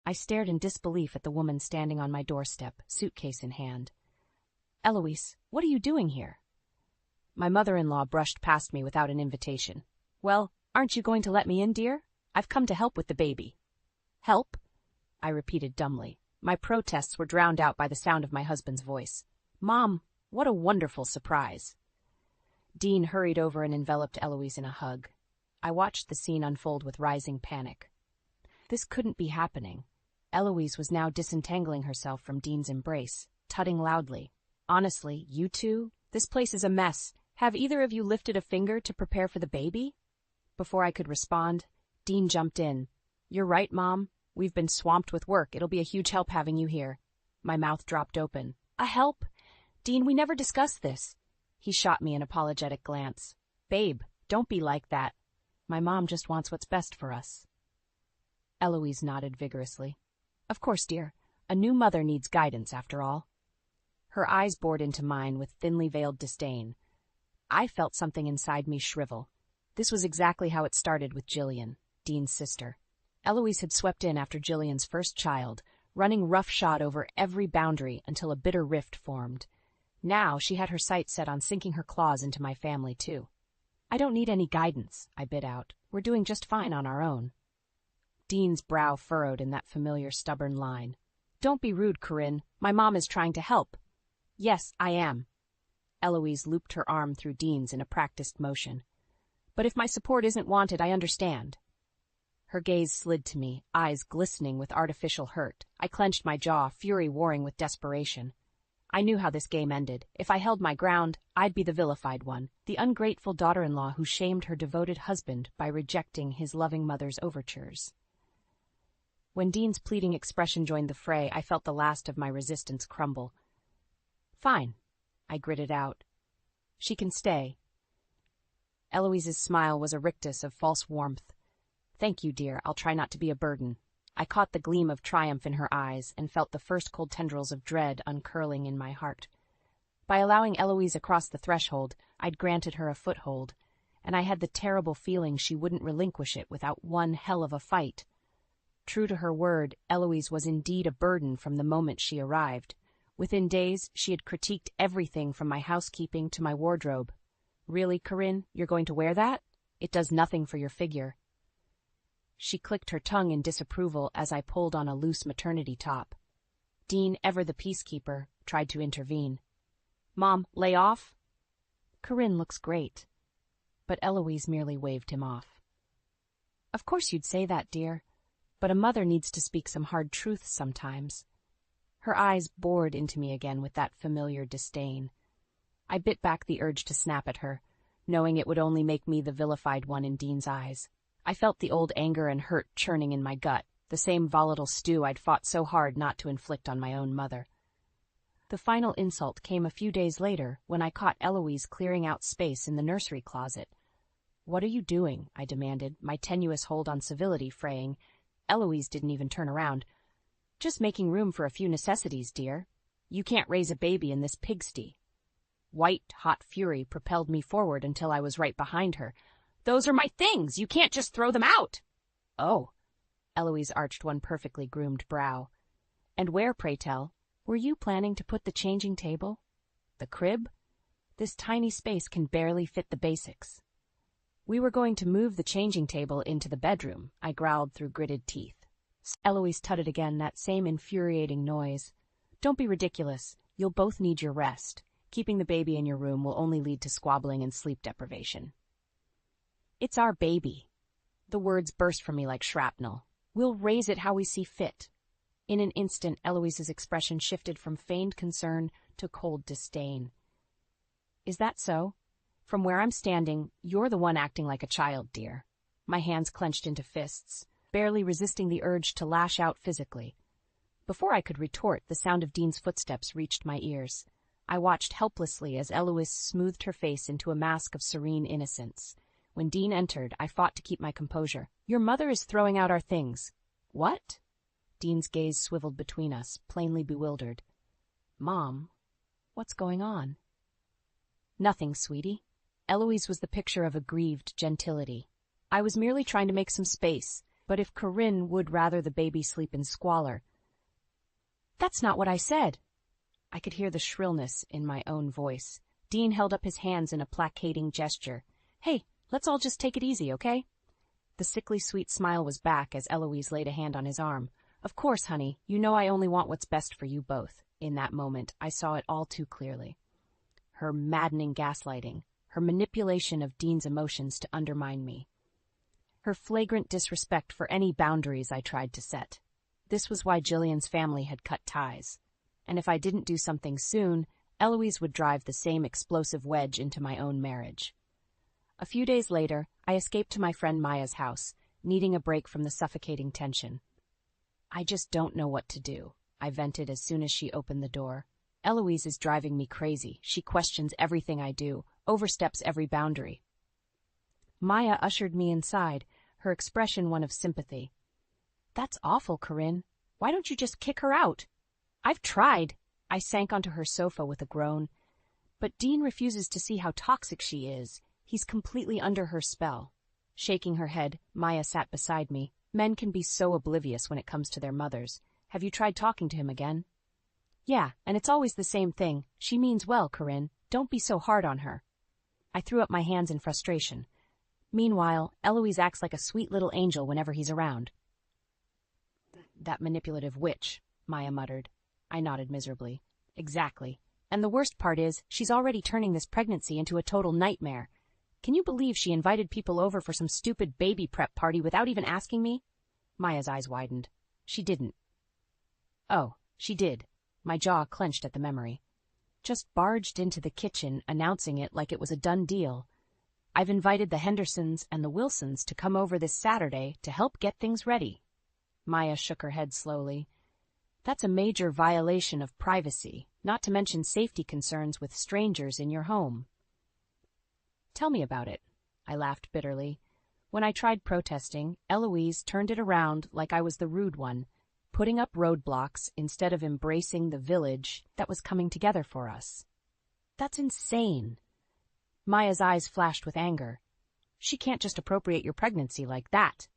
I stared in disbelief at the woman standing on my doorstep, suitcase in hand. "Eloise, what are you doing here?" My mother-in-law brushed past me without an invitation. "Well, aren't you going to let me in, dear? I've come to help with the baby." "Help?" I repeated dumbly. My protests were drowned out by the sound of my husband's voice. "Mom, what a wonderful surprise." Dean hurried over and enveloped Eloise in a hug. I watched the scene unfold with rising panic. This couldn't be happening. Eloise was now disentangling herself from Dean's embrace, tutting loudly. "Honestly, you two? This place is a mess. Have either of you lifted a finger to prepare for the baby?" Before I could respond, Dean jumped in. "You're right, Mom. We've been swamped with work. It'll be a huge help having you here." My mouth dropped open. "A help? Dean, we never discussed this." He shot me an apologetic glance. "Babe, don't be like that. My mom just wants what's best for us." Eloise nodded vigorously. "Of course, dear. A new mother needs guidance, after all." Her eyes bored into mine with thinly veiled disdain. I felt something inside me shrivel. This was exactly how it started with Jillian, Dean's sister. Eloise had swept in after Jillian's first child, running roughshod over every boundary until a bitter rift formed. Now she had her sights set on sinking her claws into my family, too. "I don't need any guidance," I bit out. "We're doing just fine on our own." Dean's brow furrowed in that familiar stubborn line. "Don't be rude, Corinne. My mom is trying to help." "Yes, I am." Eloise looped her arm through Dean's in a practiced motion. "But if my support isn't wanted, I understand." Her gaze slid to me, eyes glistening with artificial hurt. I clenched my jaw, fury warring with desperation. I knew how this game ended. If I held my ground, I'd be the vilified one, the ungrateful daughter-in-law who shamed her devoted husband by rejecting his loving mother's overtures. When Dean's pleading expression joined the fray, I felt the last of my resistance crumble. "Fine," I gritted out. "She can stay." Eloise's smile was a rictus of false warmth. "Thank you, dear. I'll try not to be a burden." I caught the gleam of triumph in her eyes and felt the first cold tendrils of dread uncurling in my heart. By allowing Eloise across the threshold, I'd granted her a foothold, and I had the terrible feeling she wouldn't relinquish it without one hell of a fight. True to her word, Eloise was indeed a burden from the moment she arrived. Within days, she had critiqued everything from my housekeeping to my wardrobe. "Really, Corinne, you're going to wear that? It does nothing for your figure." She clicked her tongue in disapproval as I pulled on a loose maternity top. Dean, ever the peacekeeper, tried to intervene. "Mom, lay off." "Corinne looks great." But Eloise merely waved him off. "Of course you'd say that, dear, but a mother needs to speak some hard truths sometimes." Her eyes bored into me again with that familiar disdain. I bit back the urge to snap at her, knowing it would only make me the vilified one in Dean's eyes. I felt the old anger and hurt churning in my gut, the same volatile stew I'd fought so hard not to inflict on my own mother. The final insult came a few days later when I caught Eloise clearing out space in the nursery closet. "What are you doing?" I demanded, my tenuous hold on civility fraying. Eloise didn't even turn around. "Just making room for a few necessities, dear. You can't raise a baby in this pigsty." White, hot fury propelled me forward until I was right behind her. "Those are my things! You can't just throw them out!" "Oh." Eloise arched one perfectly groomed brow. "And where, pray tell? Were you planning to put the changing table? The crib? This tiny space can barely fit the basics." "We were going to move the changing table into the bedroom," I growled through gritted teeth. Eloise tutted again, that same infuriating noise. "Don't be ridiculous. You'll both need your rest. Keeping the baby in your room will only lead to squabbling and sleep deprivation." "It's our baby." The words burst from me like shrapnel. "We'll raise it how we see fit." In an instant, Eloise's expression shifted from feigned concern to cold disdain. "Is that so? From where I'm standing, you're the one acting like a child, dear." My hands clenched into fists, barely resisting the urge to lash out physically. Before I could retort, the sound of Dean's footsteps reached my ears. I watched helplessly as Eloise smoothed her face into a mask of serene innocence. When Dean entered, I fought to keep my composure. "Your mother is throwing out our things." "What?" Dean's gaze swiveled between us, plainly bewildered. "Mom, what's going on?" "Nothing, sweetie." Eloise was the picture of aggrieved gentility. "I was merely trying to make some space. But if Corinne would rather the baby sleep in squalor... That's not what I said. I could hear the shrillness in my own voice. Dean held up his hands in a placating gesture. Hey, let's all just take it easy, okay? The sickly sweet smile was back as Eloise laid a hand on his arm. Of course, honey, you know I only want what's best for you both. In that moment, I saw it all too clearly. Her maddening gaslighting, her manipulation of Dean's emotions to undermine me. Her flagrant disrespect for any boundaries I tried to set. This was why Jillian's family had cut ties. And if I didn't do something soon, Eloise would drive the same explosive wedge into my own marriage. A few days later, I escaped to my friend Maya's house, needing a break from the suffocating tension. I just don't know what to do, I vented as soon as she opened the door. Eloise is driving me crazy. She questions everything I do, oversteps every boundary. Maya ushered me inside, her expression one of sympathy. That's awful, Corinne. Why don't you just kick her out? I've tried. I sank onto her sofa with a groan. But Dean refuses to see how toxic she is. He's completely under her spell. Shaking her head, Maya sat beside me. Men can be so oblivious when it comes to their mothers. Have you tried talking to him again? Yeah, and it's always the same thing. She means well, Corinne. Don't be so hard on her. I threw up my hands in frustration. Meanwhile, Eloise acts like a sweet little angel whenever he's around. That manipulative witch, Maya muttered. I nodded miserably. Exactly. And the worst part is, she's already turning this pregnancy into a total nightmare. Can you believe she invited people over for some stupid baby prep party without even asking me? Maya's eyes widened. She didn't. Oh, she did. My jaw clenched at the memory. Just barged into the kitchen, announcing it like it was a done deal. I've invited the Hendersons and the Wilsons to come over this Saturday to help get things ready. Maya shook her head slowly. That's a major violation of privacy, not to mention safety concerns with strangers in your home. Tell me about it. I laughed bitterly. When I tried protesting, Eloise turned it around like I was the rude one, putting up roadblocks instead of embracing the village that was coming together for us. That's insane. Maya's eyes flashed with anger. She can't just appropriate your pregnancy like that.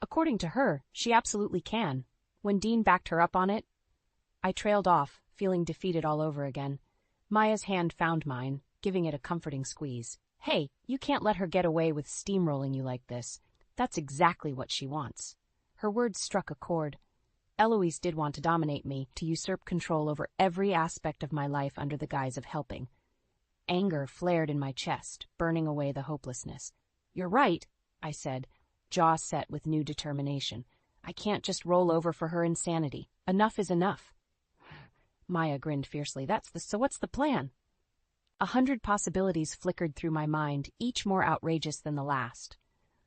According to her, she absolutely can. When Dean backed her up on it, I trailed off, feeling defeated all over again. Maya's hand found mine, giving it a comforting squeeze. Hey, you can't let her get away with steamrolling you like this. That's exactly what she wants. Her words struck a chord. Eloise did want to dominate me, to usurp control over every aspect of my life under the guise of helping. Anger flared in my chest, burning away the hopelessness. You're right, I said, jaw set with new determination. I can't just roll over for her insanity. Enough is enough. Maya grinned fiercely. So what's the plan? 100 possibilities flickered through my mind, each more outrageous than the last.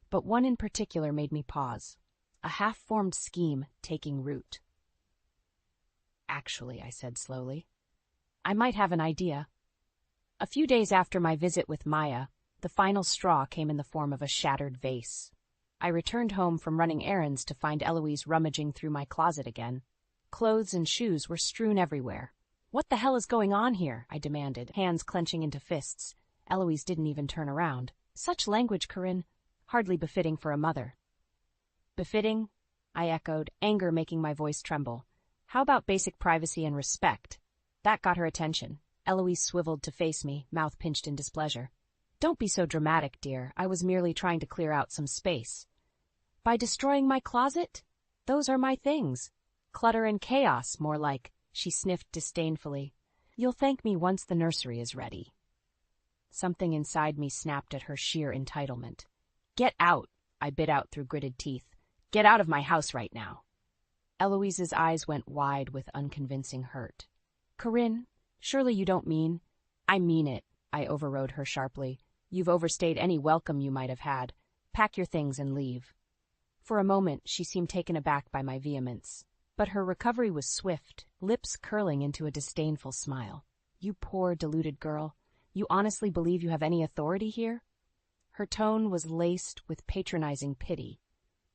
But one in particular made me pause. A half-formed scheme taking root. Actually, I said slowly, I might have an idea. A few days after my visit with Maya, the final straw came in the form of a shattered vase. I returned home from running errands to find Eloise rummaging through my closet again. Clothes and shoes were strewn everywhere. What the hell is going on here? I demanded, hands clenching into fists. Eloise didn't even turn around. Such language, Corinne. Hardly befitting for a mother. Befitting? I echoed, anger making my voice tremble. How about basic privacy and respect? That got her attention. Eloise swiveled to face me, mouth pinched in displeasure. Don't be so dramatic, dear. I was merely trying to clear out some space. By destroying my closet? Those are my things. Clutter and chaos, more like, she sniffed disdainfully. You'll thank me once the nursery is ready. Something inside me snapped at her sheer entitlement. Get out, I bit out through gritted teeth. Get out of my house right now. Eloise's eyes went wide with unconvincing hurt. Corinne, surely you don't mean... I mean it, I overrode her sharply. You've overstayed any welcome you might have had. Pack your things and leave. For a moment, she seemed taken aback by my vehemence. But her recovery was swift, lips curling into a disdainful smile. You poor, deluded girl. You honestly believe you have any authority here? Her tone was laced with patronizing pity.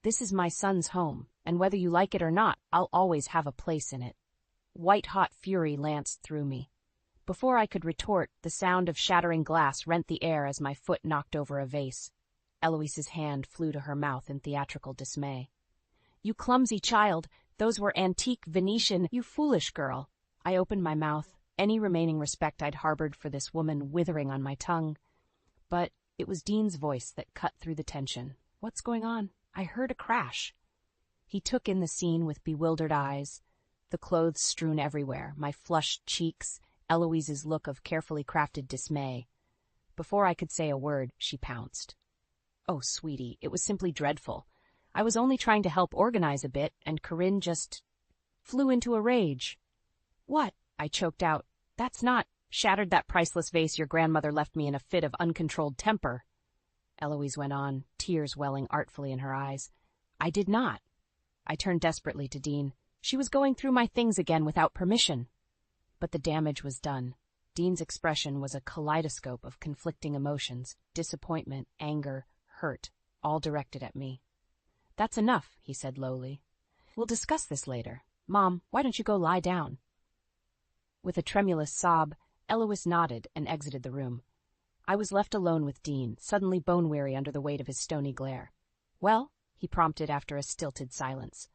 This is my son's home, and whether you like it or not, I'll always have a place in it. White-hot fury lanced through me. Before I could retort, the sound of shattering glass rent the air as my foot knocked over a vase. Eloise's hand flew to her mouth in theatrical dismay. "You clumsy child! Those were antique Venetian, you foolish girl!" I opened my mouth, any remaining respect I'd harbored for this woman withering on my tongue. But it was Dean's voice that cut through the tension. "What's going on?" I heard a crash. He took in the scene with bewildered eyes, the clothes strewn everywhere, my flushed cheeks, Eloise's look of carefully crafted dismay. Before I could say a word, she pounced. "Oh, sweetie, it was simply dreadful. I was only trying to help organize a bit, and Corinne just flew into a rage." "What?" I choked out. "That's not shattered that priceless vase your grandmother left me in a fit of uncontrolled temper." Eloise went on, tears welling artfully in her eyes. "I did not." I turned desperately to Dean. "She was going through my things again without permission." But the damage was done. Dean's expression was a kaleidoscope of conflicting emotions, disappointment, anger, hurt, all directed at me. "That's enough," he said lowly. "We'll discuss this later. Mom, why don't you go lie down?" With a tremulous sob, Eloise nodded and exited the room. I was left alone with Dean, suddenly bone-weary under the weight of his stony glare. "Well?" he prompted after a stilted silence.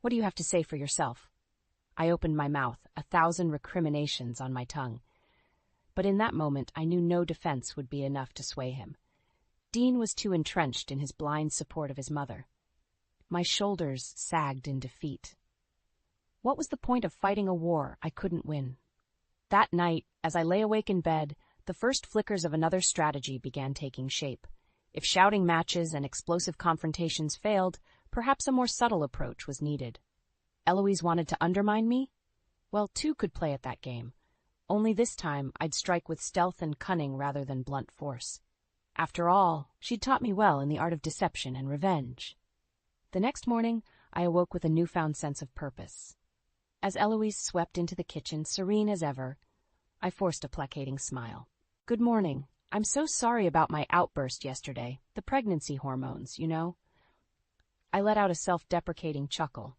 "What do you have to say for yourself?" I opened my mouth, 1,000 recriminations on my tongue. But in that moment I knew no defense would be enough to sway him. Dean was too entrenched in his blind support of his mother. My shoulders sagged in defeat. What was the point of fighting a war I couldn't win? That night, as I lay awake in bed, the first flickers of another strategy began taking shape. If shouting matches and explosive confrontations failed, perhaps a more subtle approach was needed. Eloise wanted to undermine me? Well, two could play at that game. Only this time I'd strike with stealth and cunning rather than blunt force. After all, she'd taught me well in the art of deception and revenge. The next morning, I awoke with a newfound sense of purpose. As Eloise swept into the kitchen, serene as ever, I forced a placating smile. "Good morning. I'm so sorry about my outburst yesterday. The pregnancy hormones, you know." I let out a self-deprecating chuckle.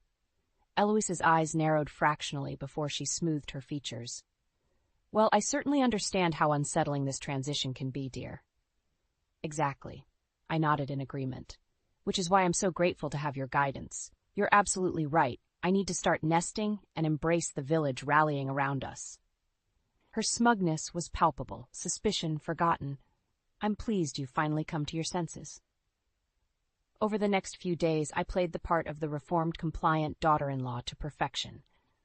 Eloise's eyes narrowed fractionally before she smoothed her features. "Well, I certainly understand how unsettling this transition can be, dear." "Exactly." I nodded in agreement. "Which is why I'm so grateful to have your guidance. You're absolutely right. I need to start nesting and embrace the village rallying around us." Her smugness was palpable, suspicion forgotten. "I'm pleased you've finally come to your senses." Over the next few days, I played the part of the reformed, compliant daughter-in-law to perfection.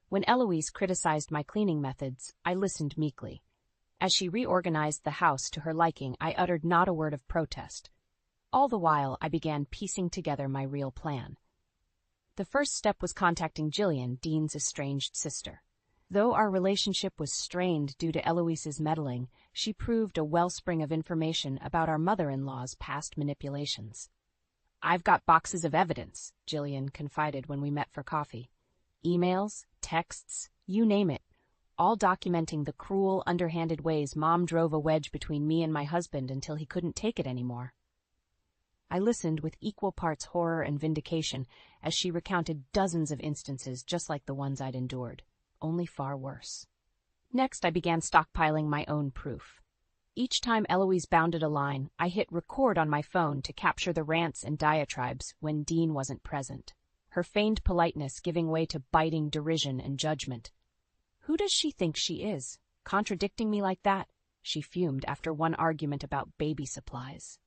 When Eloise criticized my cleaning methods, I listened meekly. As she reorganized the house to her liking, I uttered not a word of protest. All the while, I began piecing together my real plan. The first step was contacting Jillian, Dean's estranged sister. Though our relationship was strained due to Eloise's meddling, she proved a wellspring of information about our mother-in-law's past manipulations. "I've got boxes of evidence," Jillian confided when we met for coffee. "Emails, texts, you name it, all documenting the cruel, underhanded ways Mom drove a wedge between me and my husband until he couldn't take it anymore." I listened with equal parts horror and vindication as she recounted dozens of instances just like the ones I'd endured, only far worse. Next, I began stockpiling my own proof. Each time Eloise bounded a line, I hit record on my phone to capture the rants and diatribes when Dean wasn't present, her feigned politeness giving way to biting derision and judgment. "Who does she think she is, contradicting me like that?" she fumed after one argument about baby supplies.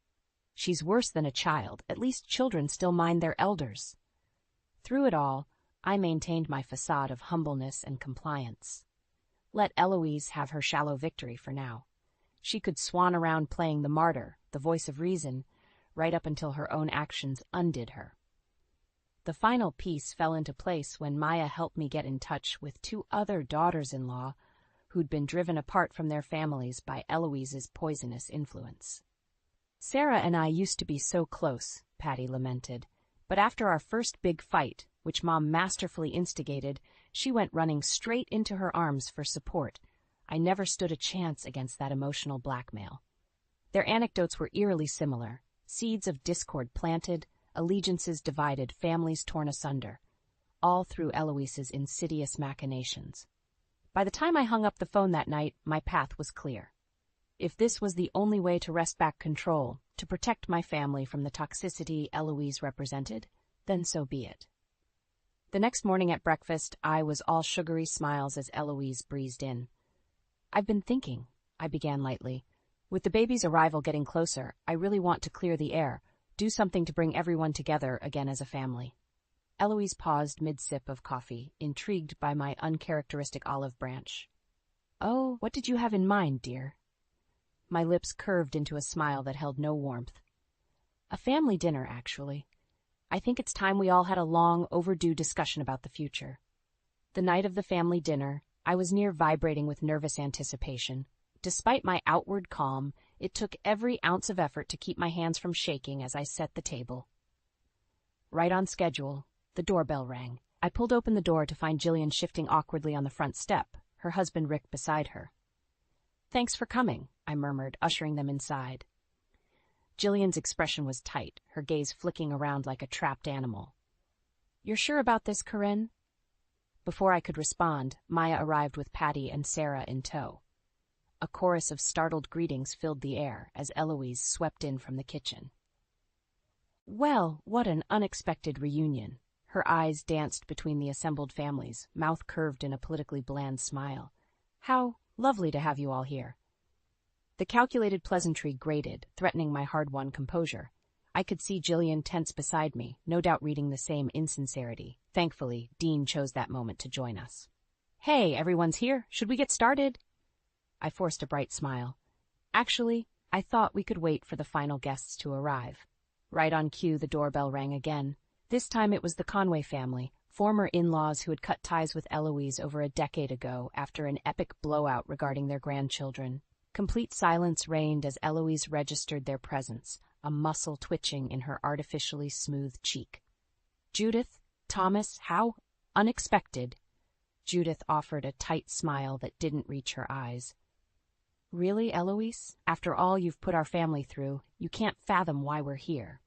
"She's worse than a child. At least children still mind their elders." Through it all, I maintained my facade of humbleness and compliance. Let Eloise have her shallow victory for now. She could swan around playing the martyr, the voice of reason, right up until her own actions undid her. The final piece fell into place when Maya helped me get in touch with two other daughters-in-law who'd been driven apart from their families by Eloise's poisonous influence. "Sarah and I used to be so close," Patty lamented, "but after our first big fight, which Mom masterfully instigated, she went running straight into her arms for support. I never stood a chance against that emotional blackmail." Their anecdotes were eerily similar, seeds of discord planted, allegiances divided, families torn asunder, all through Eloise's insidious machinations. By the time I hung up the phone that night, my path was clear. If this was the only way to wrest back control, to protect my family from the toxicity Eloise represented, then so be it. The next morning at breakfast, I was all sugary smiles as Eloise breezed in. "I've been thinking," I began lightly. "With the baby's arrival getting closer, I really want to clear the air, do something to bring everyone together again as a family." Eloise paused mid-sip of coffee, intrigued by my uncharacteristic olive branch. "Oh, what did you have in mind, dear?" My lips curved into a smile that held no warmth. "A family dinner, actually. I think it's time we all had a long, overdue discussion about the future." The night of the family dinner, I was near vibrating with nervous anticipation. Despite my outward calm, it took every ounce of effort to keep my hands from shaking as I set the table. Right on schedule, the doorbell rang. I pulled open the door to find Jillian shifting awkwardly on the front step, her husband Rick beside her. "Thanks for coming," I murmured, ushering them inside. Jillian's expression was tight, her gaze flicking around like a trapped animal. "You're sure about this, Corinne?" Before I could respond, Maya arrived with Patty and Sarah in tow. A chorus of startled greetings filled the air as Eloise swept in from the kitchen. Well, what an unexpected reunion. Her eyes danced between the assembled families, mouth curved in a politically bland smile. "How lovely to have you all here." The calculated pleasantry grated, threatening my hard-won composure. I could see Jillian tense beside me, no doubt reading the same insincerity. Thankfully, Dean chose that moment to join us. "Hey, everyone's here. Should we get started?" I forced a bright smile. Actually, I thought we could wait for the final guests to arrive. Right on cue, the doorbell rang again. This time it was the Conway family, former in-laws who had cut ties with Eloise over a decade ago after an epic blowout regarding their grandchildren. Complete silence reigned as Eloise registered their presence, a muscle twitching in her artificially smooth cheek. "Judith, Thomas, how unexpected." Judith offered a tight smile that didn't reach her eyes. "Really, Eloise? After all you've put our family through, you can't fathom why we're here."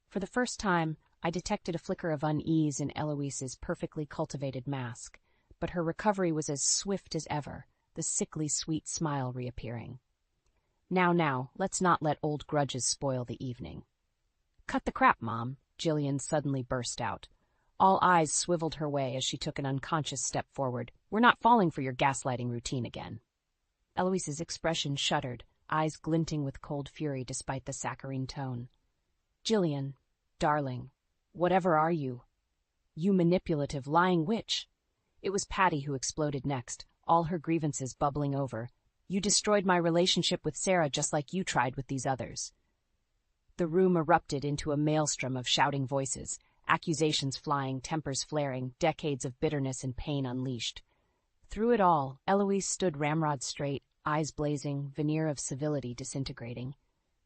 For the first time, I detected a flicker of unease in Eloise's perfectly cultivated mask, but her recovery was as swift as ever, the sickly sweet smile reappearing. Now, let's not let old grudges spoil the evening." "Cut the crap, Mom," Jillian suddenly burst out. All eyes swiveled her way as she took an unconscious step forward. "We're not falling for your gaslighting routine again." Eloise's expression shuddered, eyes glinting with cold fury despite the saccharine tone. "Jillian, darling, whatever are you? You manipulative, lying witch." It was Patty who exploded next, all her grievances bubbling over. "You destroyed my relationship with Sarah just like you tried with these others." The room erupted into a maelstrom of shouting voices, accusations flying, tempers flaring, decades of bitterness and pain unleashed. Through it all, Eloise stood ramrod straight, eyes blazing, veneer of civility disintegrating.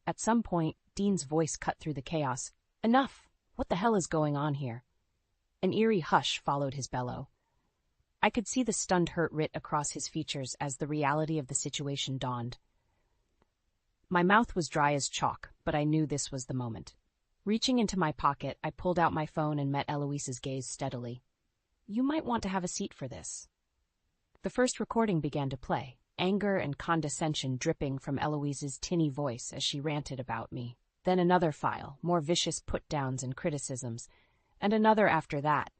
At some point, Dean's voice cut through the chaos. "Enough! What the hell is going on here?" An eerie hush followed his bellow. I could see the stunned hurt writ across his features as the reality of the situation dawned. My mouth was dry as chalk, but I knew this was the moment. Reaching into my pocket, I pulled out my phone and met Eloise's gaze steadily. "You might want to have a seat for this." The first recording began to play, anger and condescension dripping from Eloise's tinny voice as she ranted about me. Then another file, more vicious put-downs and criticisms, and another after that,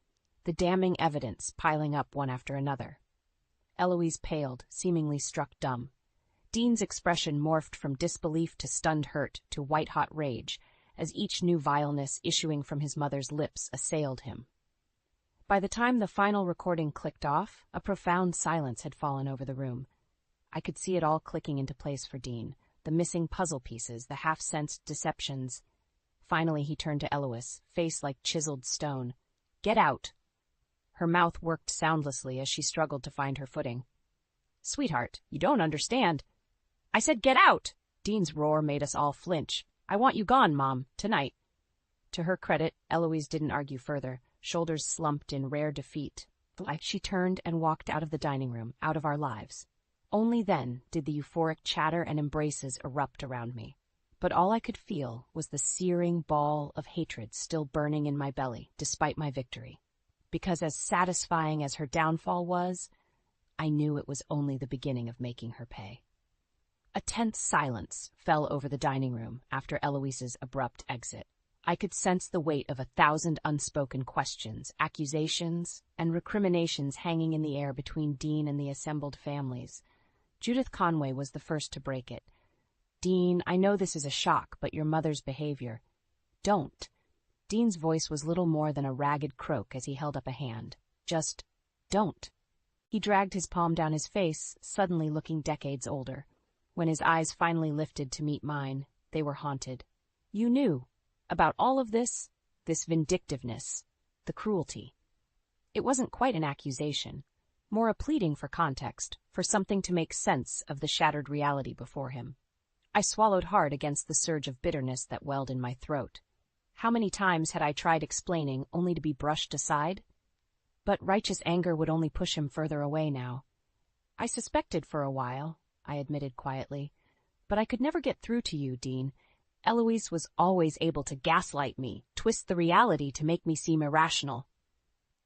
the damning evidence piling up one after another. Eloise paled, seemingly struck dumb. Dean's expression morphed from disbelief to stunned hurt to white-hot rage, as each new vileness issuing from his mother's lips assailed him. By the time the final recording clicked off, a profound silence had fallen over the room. I could see it all clicking into place for Dean, the missing puzzle pieces, the half-sensed deceptions. Finally he turned to Eloise, face like chiseled stone. "Get out!" Her mouth worked soundlessly as she struggled to find her footing. "Sweetheart, you don't understand." "I said get out!" Dean's roar made us all flinch. "I want you gone, Mom, tonight." To her credit, Eloise didn't argue further, shoulders slumped in rare defeat. She turned and walked out of the dining room, out of our lives. Only then did the euphoric chatter and embraces erupt around me. But all I could feel was the searing ball of hatred still burning in my belly, despite my victory. Because as satisfying as her downfall was, I knew it was only the beginning of making her pay. A tense silence fell over the dining room after Eloise's abrupt exit. I could sense the weight of 1,000 unspoken questions, accusations, and recriminations hanging in the air between Dean and the assembled families. Judith Conway was the first to break it. "Dean, I know this is a shock, but your mother's behavior—" "Don't." Dean's voice was little more than a ragged croak as he held up a hand. "Just don't." He dragged his palm down his face, suddenly looking decades older. When his eyes finally lifted to meet mine, they were haunted. "You knew about all of this vindictiveness, the cruelty." It wasn't quite an accusation, more a pleading for context, for something to make sense of the shattered reality before him. I swallowed hard against the surge of bitterness that welled in my throat. How many times had I tried explaining, only to be brushed aside? But righteous anger would only push him further away now. "I suspected for a while," I admitted quietly, "but I could never get through to you, Dean. Eloise was always able to gaslight me, twist the reality to make me seem irrational."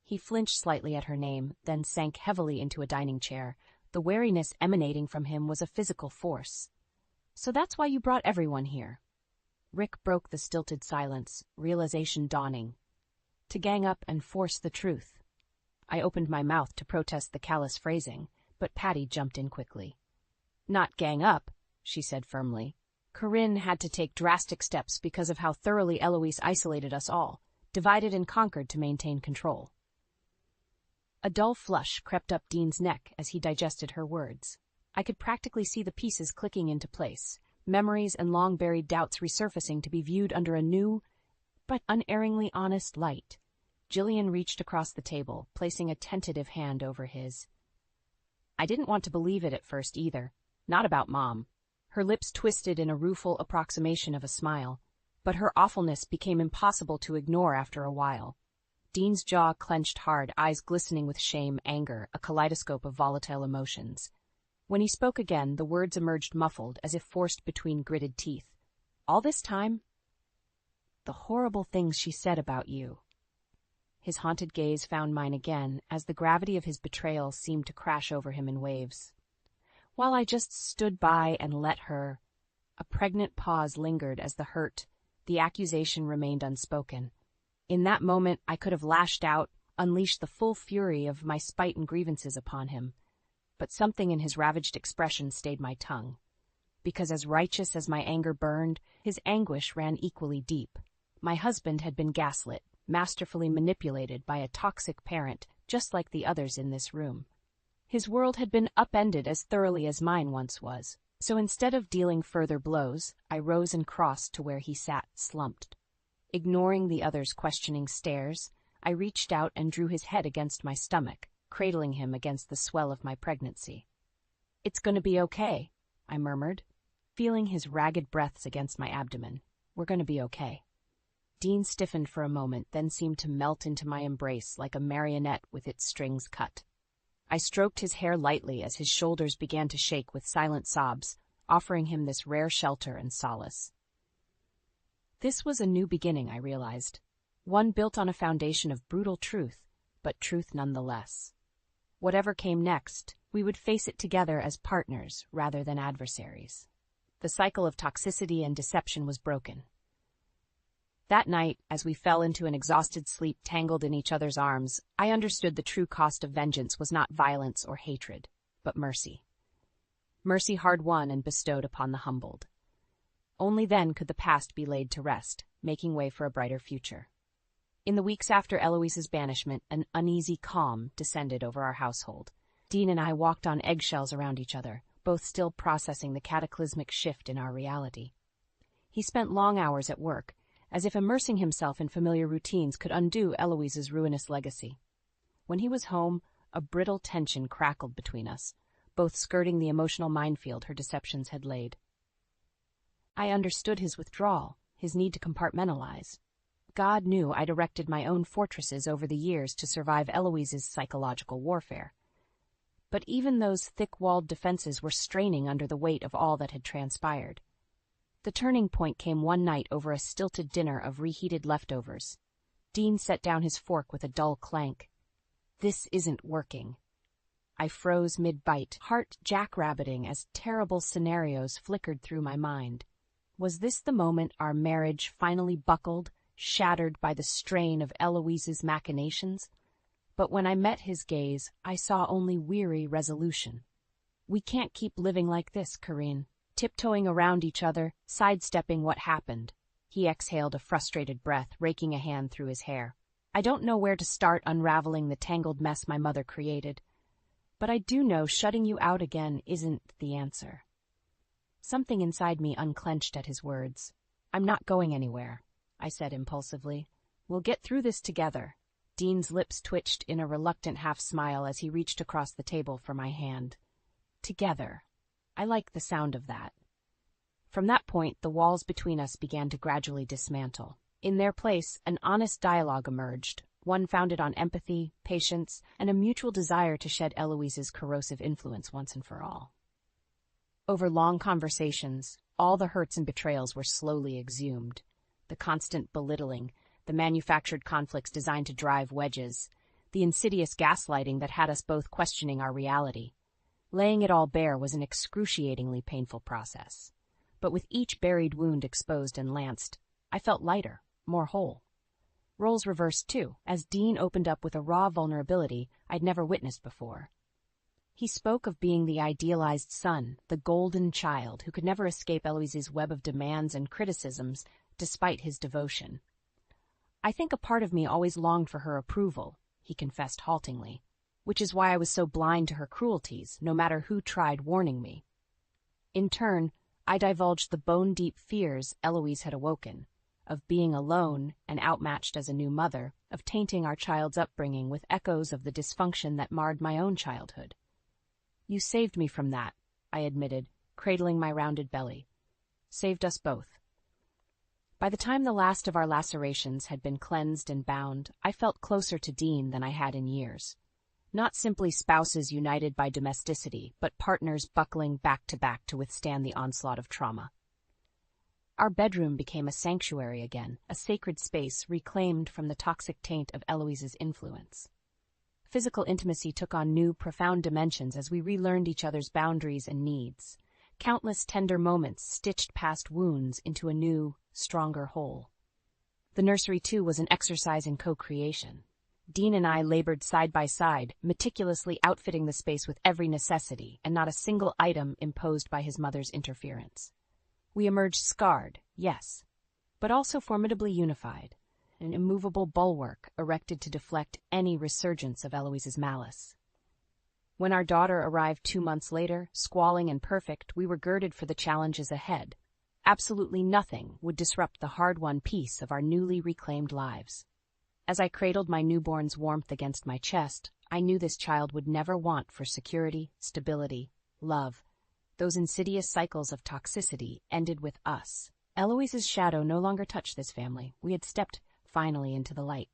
He flinched slightly at her name, then sank heavily into a dining chair. The wariness emanating from him was a physical force. "So that's why you brought everyone here." Rick broke the stilted silence, realization dawning. "To gang up and force the truth." I opened my mouth to protest the callous phrasing, but Patty jumped in quickly. "Not gang up," she said firmly. "Corinne had to take drastic steps because of how thoroughly Eloise isolated us all, divided and conquered to maintain control." A dull flush crept up Dean's neck as he digested her words. I could practically see the pieces clicking into place, memories and long-buried doubts resurfacing to be viewed under a new, but unerringly honest light. Jillian reached across the table, placing a tentative hand over his. "I didn't want to believe it at first either. Not about Mom." Her lips twisted in a rueful approximation of a smile, but her awfulness became impossible to ignore after a while. Dean's jaw clenched hard, eyes glistening with shame, anger, a kaleidoscope of volatile emotions. When he spoke again, the words emerged muffled, as if forced between gritted teeth. "All this time? The horrible things she said about you." His haunted gaze found mine again, as the gravity of his betrayal seemed to crash over him in waves. While I just stood by and let her. A pregnant pause lingered as the hurt, the accusation remained unspoken. In that moment, I could have lashed out, unleashed the full fury of my spite and grievances upon him. But something in his ravaged expression stayed my tongue. Because as righteous as my anger burned, his anguish ran equally deep. My husband had been gaslit, masterfully manipulated by a toxic parent, just like the others in this room. His world had been upended as thoroughly as mine once was, so instead of dealing further blows, I rose and crossed to where he sat, slumped. Ignoring the others' questioning stares, I reached out and drew his head against my stomach, cradling him against the swell of my pregnancy. "It's going to be okay," I murmured, feeling his ragged breaths against my abdomen. "We're going to be okay." Dean stiffened for a moment, then seemed to melt into my embrace like a marionette with its strings cut. I stroked his hair lightly as his shoulders began to shake with silent sobs, offering him this rare shelter and solace. This was a new beginning, I realized. One built on a foundation of brutal truth, but truth nonetheless. Whatever came next, we would face it together as partners rather than adversaries. The cycle of toxicity and deception was broken. That night, as we fell into an exhausted sleep tangled in each other's arms, I understood the true cost of vengeance was not violence or hatred, but mercy. Mercy hard-won and bestowed upon the humbled. Only then could the past be laid to rest, making way for a brighter future. In the weeks after Eloise's banishment, an uneasy calm descended over our household. Dean and I walked on eggshells around each other, both still processing the cataclysmic shift in our reality. He spent long hours at work, as if immersing himself in familiar routines could undo Eloise's ruinous legacy. When he was home, a brittle tension crackled between us, both skirting the emotional minefield her deceptions had laid. I understood his withdrawal, his need to compartmentalize. God knew I'd erected my own fortresses over the years to survive Eloise's psychological warfare. But even those thick-walled defenses were straining under the weight of all that had transpired. The turning point came one night over a stilted dinner of reheated leftovers. Dean set down his fork with a dull clank. "This isn't working." I froze mid-bite, heart jackrabbiting as terrible scenarios flickered through my mind. Was this the moment our marriage finally buckled, shattered by the strain of Eloise's machinations? But when I met his gaze, I saw only weary resolution. We can't keep living like this, Corinne. Tiptoeing around each other, sidestepping what happened. He exhaled a frustrated breath, raking a hand through his hair. I don't know where to start unraveling the tangled mess my mother created. But I do know shutting you out again isn't the answer. Something inside me unclenched at his words. I'm not going anywhere, I said impulsively. We'll get through this together. Dean's lips twitched in a reluctant half-smile as he reached across the table for my hand. Together. I like the sound of that. From that point, the walls between us began to gradually dismantle. In their place, an honest dialogue emerged, one founded on empathy, patience, and a mutual desire to shed Eloise's corrosive influence once and for all. Over long conversations, all the hurts and betrayals were slowly exhumed. The constant belittling, the manufactured conflicts designed to drive wedges, the insidious gaslighting that had us both questioning our reality. Laying it all bare was an excruciatingly painful process. But with each buried wound exposed and lanced, I felt lighter, more whole. Roles reversed too, as Dean opened up with a raw vulnerability I'd never witnessed before. He spoke of being the idealized son, the golden child who could never escape Eloise's web of demands and criticisms despite his devotion. I think a part of me always longed for her approval, he confessed haltingly, which is why I was so blind to her cruelties, no matter who tried warning me. In turn, I divulged the bone-deep fears Eloise had awoken, of being alone and outmatched as a new mother, of tainting our child's upbringing with echoes of the dysfunction that marred my own childhood. You saved me from that, I admitted, cradling my rounded belly. Saved us both. By the time the last of our lacerations had been cleansed and bound, I felt closer to Dean than I had in years. Not simply spouses united by domesticity, but partners buckling back to withstand the onslaught of trauma. Our bedroom became a sanctuary again, a sacred space reclaimed from the toxic taint of Eloise's influence. Physical intimacy took on new, profound dimensions as we relearned each other's boundaries and needs. Countless tender moments stitched past wounds into a new, stronger whole. The nursery, too, was an exercise in co-creation. Dean and I labored side by side, meticulously outfitting the space with every necessity, and not a single item imposed by his mother's interference. We emerged scarred, yes, but also formidably unified, an immovable bulwark erected to deflect any resurgence of Eloise's malice. When our daughter arrived 2 months later, squalling and perfect, we were girded for the challenges ahead. Absolutely nothing would disrupt the hard-won peace of our newly reclaimed lives. As I cradled my newborn's warmth against my chest, I knew this child would never want for security, stability, love. Those insidious cycles of toxicity ended with us. Eloise's shadow no longer touched this family. We had stepped, finally, into the light.